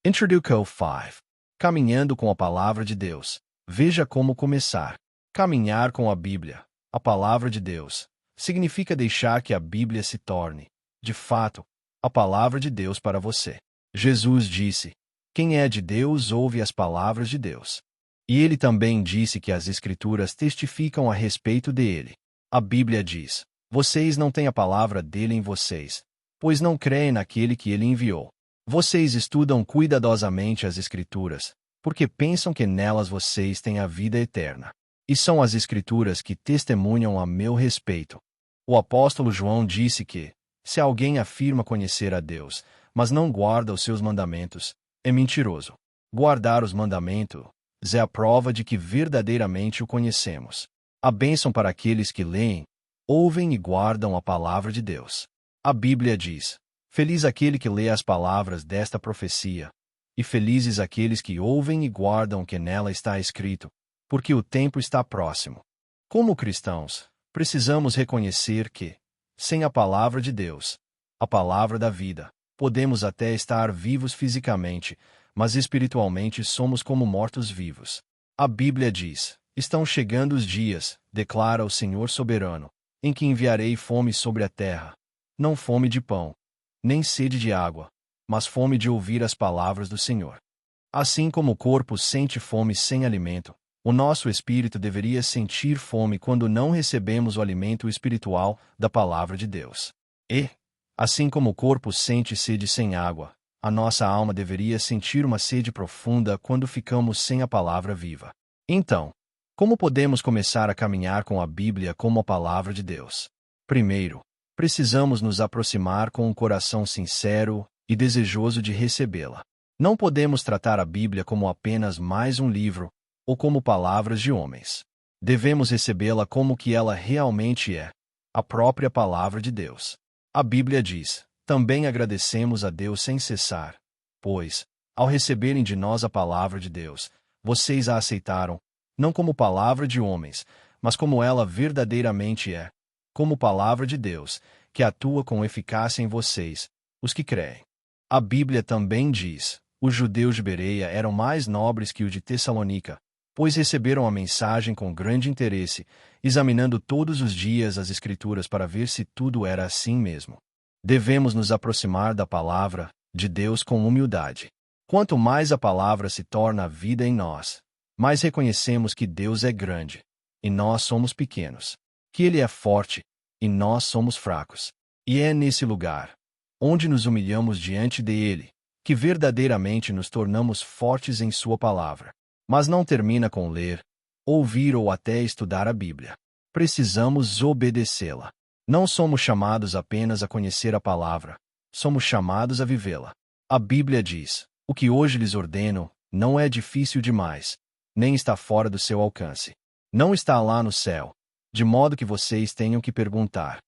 Introdução 5. Caminhando com a Palavra de Deus. Veja como começar. Caminhar com a Bíblia, a Palavra de Deus, significa deixar que a Bíblia se torne, de fato, a Palavra de Deus para você. Jesus disse: quem é de Deus ouve as palavras de Deus. E ele também disse que as Escrituras testificam a respeito dele. A Bíblia diz: vocês não têm a palavra dele em vocês, pois não creem naquele que ele enviou. Vocês estudam cuidadosamente as Escrituras, porque pensam que nelas vocês têm a vida eterna. E são as Escrituras que testemunham a meu respeito. O apóstolo João disse que, se alguém afirma conhecer a Deus, mas não guarda os seus mandamentos, é mentiroso. Guardar os mandamentos é a prova de que verdadeiramente o conhecemos. A bênção para aqueles que leem, ouvem e guardam a palavra de Deus. A Bíblia diz: feliz aquele que lê as palavras desta profecia, e felizes aqueles que ouvem e guardam o que nela está escrito, porque o tempo está próximo. Como cristãos, precisamos reconhecer que, sem a palavra de Deus, a palavra da vida, podemos até estar vivos fisicamente, mas espiritualmente somos como mortos-vivos. A Bíblia diz: estão chegando os dias, declara o Senhor soberano, em que enviarei fome sobre a terra, não fome de pão, nem sede de água, mas fome de ouvir as palavras do Senhor. Assim como o corpo sente fome sem alimento, o nosso espírito deveria sentir fome quando não recebemos o alimento espiritual da palavra de Deus. E, assim como o corpo sente sede sem água, a nossa alma deveria sentir uma sede profunda quando ficamos sem a palavra viva. Então, como podemos começar a caminhar com a Bíblia como a palavra de Deus? Primeiro, precisamos nos aproximar com um coração sincero e desejoso de recebê-la. Não podemos tratar a Bíblia como apenas mais um livro, ou como palavras de homens. Devemos recebê-la como que ela realmente é, a própria palavra de Deus. A Bíblia diz: também agradecemos a Deus sem cessar, pois, ao receberem de nós a palavra de Deus, vocês a aceitaram, não como palavra de homens, mas como ela verdadeiramente é, como palavra de Deus, que atua com eficácia em vocês, os que creem. A Bíblia também diz: os judeus de Bereia eram mais nobres que os de Tessalônica, pois receberam a mensagem com grande interesse, examinando todos os dias as Escrituras para ver se tudo era assim mesmo. Devemos nos aproximar da palavra de Deus com humildade. Quanto mais a palavra se torna a vida em nós, mais reconhecemos que Deus é grande, e nós somos pequenos, que Ele é forte, e nós somos fracos. E é nesse lugar, onde nos humilhamos diante dele, que verdadeiramente nos tornamos fortes em sua palavra. Mas não termina com ler, ouvir ou até estudar a Bíblia. Precisamos obedecê-la. Não somos chamados apenas a conhecer a palavra, somos chamados a vivê-la. A Bíblia diz: o que hoje lhes ordeno não é difícil demais, nem está fora do seu alcance. Não está lá no céu, de modo que vocês tenham que perguntar: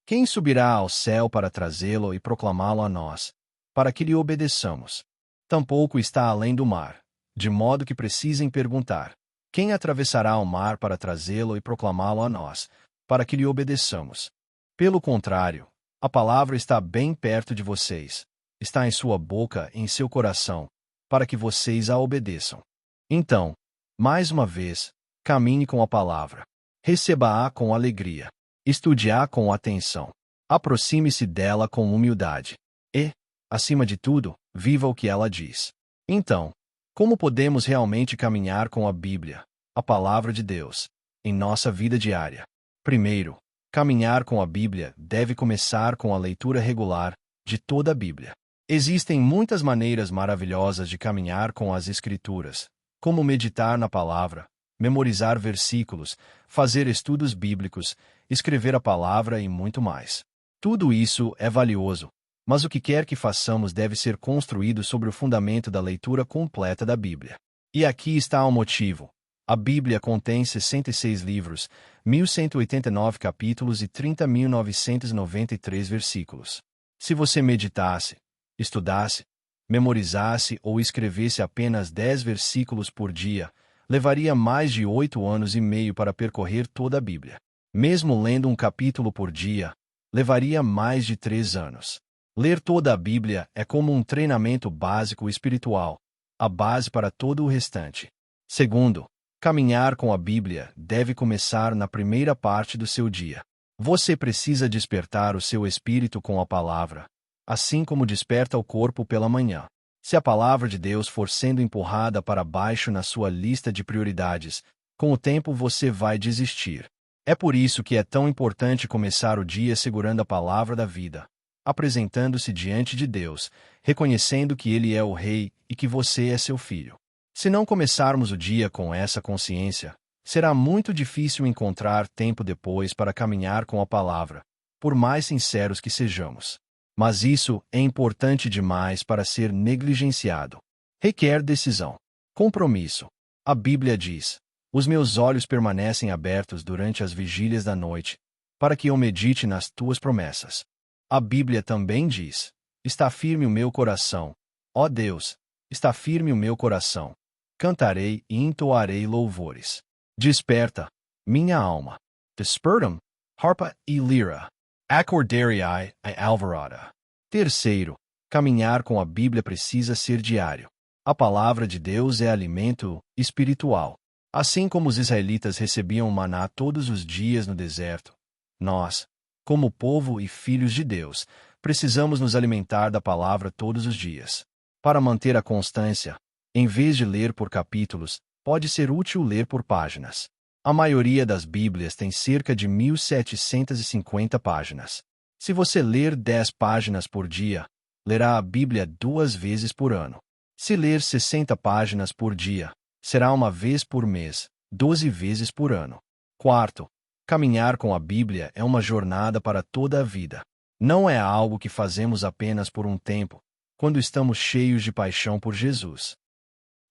quem subirá ao céu para trazê-lo e proclamá-lo a nós, para que lhe obedeçamos? Tampouco está além do mar, de modo que precisem perguntar: quem atravessará o mar para trazê-lo e proclamá-lo a nós, para que lhe obedeçamos? Pelo contrário, a palavra está bem perto de vocês, está em sua boca e em seu coração, para que vocês a obedeçam. Então, mais uma vez, caminhe com a palavra. Receba-a com alegria. Estude-a com atenção. Aproxime-se dela com humildade. E, acima de tudo, viva o que ela diz. Então, como podemos realmente caminhar com a Bíblia, a palavra de Deus, em nossa vida diária? Primeiro, caminhar com a Bíblia deve começar com a leitura regular de toda a Bíblia. Existem muitas maneiras maravilhosas de caminhar com as Escrituras, como meditar na palavra, memorizar versículos, fazer estudos bíblicos, escrever a palavra e muito mais. Tudo isso é valioso, mas o que quer que façamos deve ser construído sobre o fundamento da leitura completa da Bíblia. E aqui está o motivo. A Bíblia contém 66 livros, 1189 capítulos e 30.993 versículos. Se você meditasse, estudasse, memorizasse ou escrevesse apenas 10 versículos por dia, levaria mais de 8 anos e meio para percorrer toda a Bíblia. Mesmo lendo um capítulo por dia, levaria mais de 3 anos. Ler toda a Bíblia é como um treinamento básico espiritual, a base para todo o restante. Segundo, caminhar com a Bíblia deve começar na primeira parte do seu dia. Você precisa despertar o seu espírito com a palavra, assim como desperta o corpo pela manhã. Se a palavra de Deus for sendo empurrada para baixo na sua lista de prioridades, com o tempo você vai desistir. É por isso que é tão importante começar o dia segurando a palavra da vida, apresentando-se diante de Deus, reconhecendo que Ele é o Rei e que você é seu filho. Se não começarmos o dia com essa consciência, será muito difícil encontrar tempo depois para caminhar com a palavra, por mais sinceros que sejamos. Mas isso é importante demais para ser negligenciado. Requer decisão. Compromisso. A Bíblia diz: os meus olhos permanecem abertos durante as vigílias da noite, para que eu medite nas tuas promessas. A Bíblia também diz: está firme o meu coração. Ó Deus, está firme o meu coração. Cantarei e entoarei louvores. Desperta, minha alma. Despertam, harpa e lira. Acordariai a alvorada. Terceiro, caminhar com a Bíblia precisa ser diário. A palavra de Deus é alimento espiritual. Assim como os israelitas recebiam maná todos os dias no deserto, nós, como povo e filhos de Deus, precisamos nos alimentar da palavra todos os dias. Para manter a constância, em vez de ler por capítulos, pode ser útil ler por páginas. A maioria das Bíblias tem cerca de 1.750 páginas. Se você ler 10 páginas por dia, lerá a Bíblia 2 vezes por ano. Se ler 60 páginas por dia, será uma vez por mês, 12 vezes por ano. Quarto, caminhar com a Bíblia é uma jornada para toda a vida. Não é algo que fazemos apenas por um tempo, quando estamos cheios de paixão por Jesus,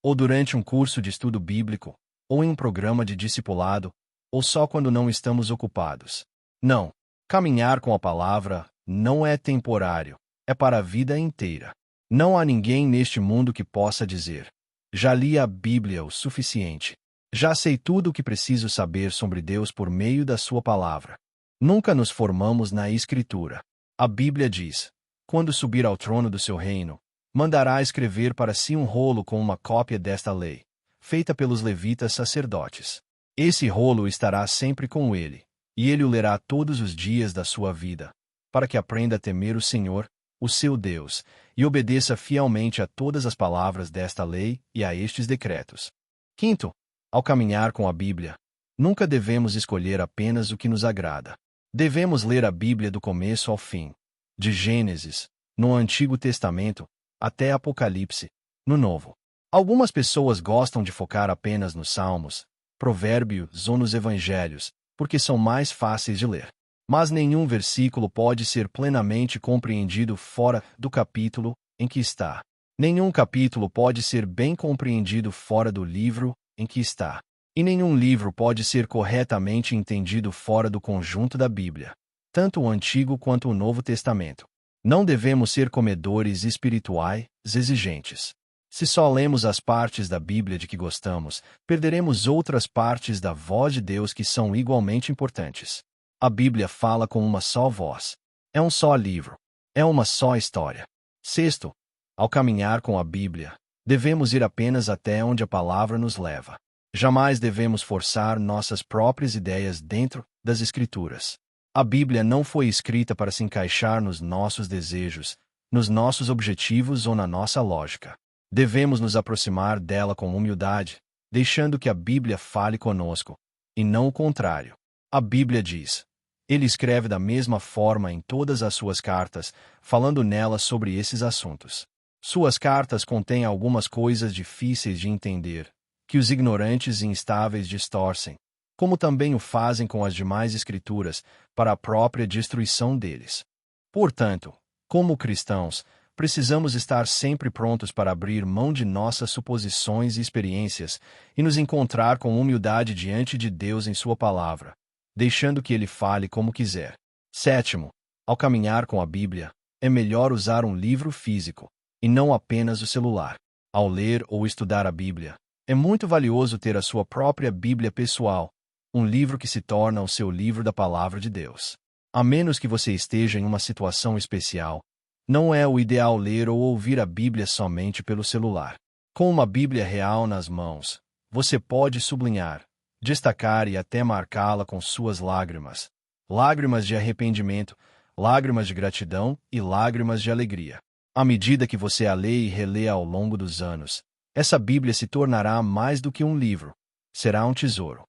ou durante um curso de estudo bíblico, ou em um programa de discipulado, ou só quando não estamos ocupados. Não, caminhar com a palavra não é temporário, é para a vida inteira. Não há ninguém neste mundo que possa dizer: já li a Bíblia o suficiente. Já sei tudo o que preciso saber sobre Deus por meio da sua palavra. Nunca nos formamos na Escritura. A Bíblia diz: quando subir ao trono do seu reino, mandará escrever para si um rolo com uma cópia desta lei, feita pelos levitas sacerdotes. Esse rolo estará sempre com ele, e ele o lerá todos os dias da sua vida, para que aprenda a temer o Senhor, o seu Deus, e obedeça fielmente a todas as palavras desta lei e a estes decretos. Quinto, ao caminhar com a Bíblia, nunca devemos escolher apenas o que nos agrada. Devemos ler a Bíblia do começo ao fim, de Gênesis, no Antigo Testamento, até Apocalipse, no Novo. Algumas pessoas gostam de focar apenas nos Salmos, Provérbios ou nos Evangelhos, porque são mais fáceis de ler. Mas nenhum versículo pode ser plenamente compreendido fora do capítulo em que está. Nenhum capítulo pode ser bem compreendido fora do livro em que está. E nenhum livro pode ser corretamente entendido fora do conjunto da Bíblia, tanto o Antigo quanto o Novo Testamento. Não devemos ser comedores espirituais exigentes. Se só lemos as partes da Bíblia de que gostamos, perderemos outras partes da voz de Deus que são igualmente importantes. A Bíblia fala com uma só voz. É um só livro. É uma só história. Sexto, ao caminhar com a Bíblia, devemos ir apenas até onde a palavra nos leva. Jamais devemos forçar nossas próprias ideias dentro das Escrituras. A Bíblia não foi escrita para se encaixar nos nossos desejos, nos nossos objetivos ou na nossa lógica. Devemos nos aproximar dela com humildade, deixando que a Bíblia fale conosco, e não o contrário. A Bíblia diz: ele escreve da mesma forma em todas as suas cartas, falando nelas sobre esses assuntos. Suas cartas contêm algumas coisas difíceis de entender, que os ignorantes e instáveis distorcem, como também o fazem com as demais Escrituras, para a própria destruição deles. Portanto, como cristãos, precisamos estar sempre prontos para abrir mão de nossas suposições e experiências e nos encontrar com humildade diante de Deus em sua palavra, deixando que Ele fale como quiser. Sétimo, ao caminhar com a Bíblia, é melhor usar um livro físico, e não apenas o celular. Ao ler ou estudar a Bíblia, é muito valioso ter a sua própria Bíblia pessoal, um livro que se torna o seu livro da Palavra de Deus. A menos que você esteja em uma situação especial, Não é o ideal ler ou ouvir a Bíblia somente pelo celular. Com uma Bíblia real nas mãos, você pode sublinhar, destacar e até marcá-la com suas lágrimas. Lágrimas de arrependimento, lágrimas de gratidão e lágrimas de alegria. À medida que você a lê e relê ao longo dos anos, essa Bíblia se tornará mais do que um livro. Será um tesouro.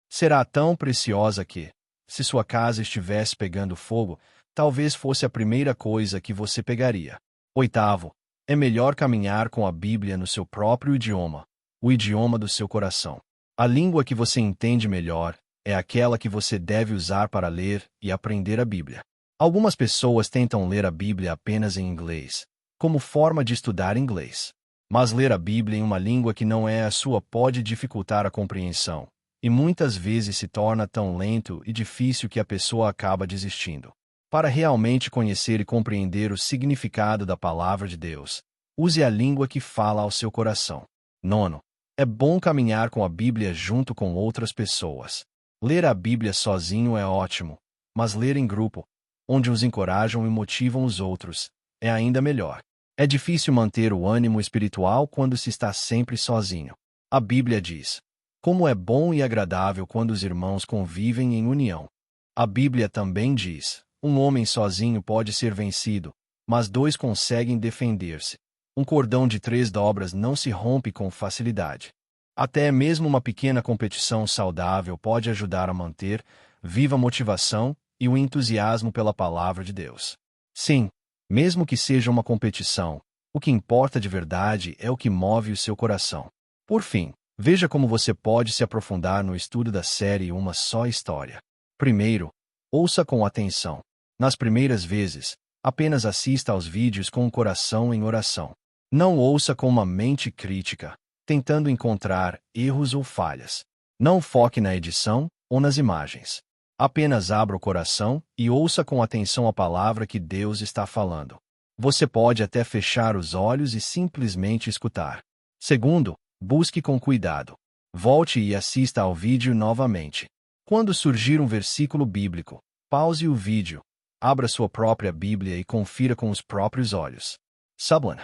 Será tão preciosa que, se sua casa estivesse pegando fogo, talvez fosse a primeira coisa que você pegaria. Oitavo, é melhor caminhar com a Bíblia no seu próprio idioma, o idioma do seu coração. A língua que você entende melhor é aquela que você deve usar para ler e aprender a Bíblia. Algumas pessoas tentam ler a Bíblia apenas em inglês, como forma de estudar inglês. Mas ler a Bíblia em uma língua que não é a sua pode dificultar a compreensão, e muitas vezes se torna tão lento e difícil que a pessoa acaba desistindo. Para realmente conhecer e compreender o significado da palavra de Deus, use a língua que fala ao seu coração. Nono, é bom caminhar com a Bíblia junto com outras pessoas. Ler a Bíblia sozinho é ótimo, mas ler em grupo, onde os encorajam e motivam os outros, é ainda melhor. É difícil manter o ânimo espiritual quando se está sempre sozinho. A Bíblia diz: como é bom e agradável quando os irmãos convivem em união. A Bíblia também diz: um homem sozinho pode ser vencido, mas dois conseguem defender-se. Um cordão de 3 dobras não se rompe com facilidade. Até mesmo uma pequena competição saudável pode ajudar a manter viva a motivação e o entusiasmo pela palavra de Deus. Sim, mesmo que seja uma competição, o que importa de verdade é o que move o seu coração. Por fim, veja como você pode se aprofundar no estudo da série Uma Só História. Primeiro, ouça com atenção. Nas primeiras vezes, apenas assista aos vídeos com o coração em oração. Não ouça com uma mente crítica, tentando encontrar erros ou falhas. Não foque na edição ou nas imagens. Apenas abra o coração e ouça com atenção a palavra que Deus está falando. Você pode até fechar os olhos e simplesmente escutar. Segundo, busque com cuidado. Volte e assista ao vídeo novamente. Quando surgir um versículo bíblico, pause o vídeo, abra sua própria Bíblia e confira com os próprios olhos. Sublinhe.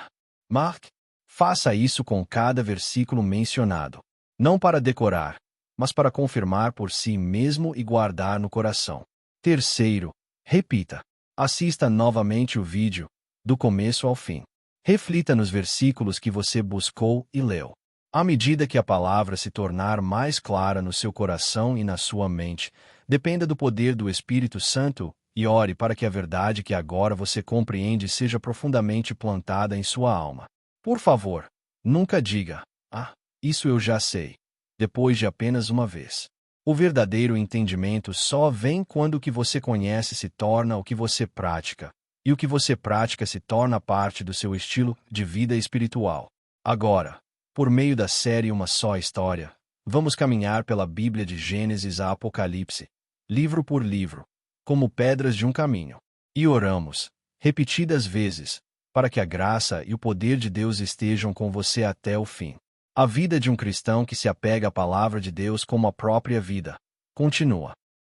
Marque. Faça isso com cada versículo mencionado. Não para decorar, mas para confirmar por si mesmo e guardar no coração. Terceiro, repita. Assista novamente o vídeo, do começo ao fim. Reflita nos versículos que você buscou e leu. À medida que a palavra se tornar mais clara no seu coração e na sua mente, dependa do poder do Espírito Santo e ore para que a verdade que agora você compreende seja profundamente plantada em sua alma. Por favor, nunca diga: "Ah, isso eu já sei", depois de apenas uma vez. O verdadeiro entendimento só vem quando o que você conhece se torna o que você pratica, e o que você pratica se torna parte do seu estilo de vida espiritual. Agora, por meio da série Uma Só História, vamos caminhar pela Bíblia de Gênesis a Apocalipse, livro por livro, como pedras de um caminho. E oramos, repetidas vezes, para que a graça e o poder de Deus estejam com você até o fim. A vida de um cristão que se apega à palavra de Deus como a própria vida. Continua.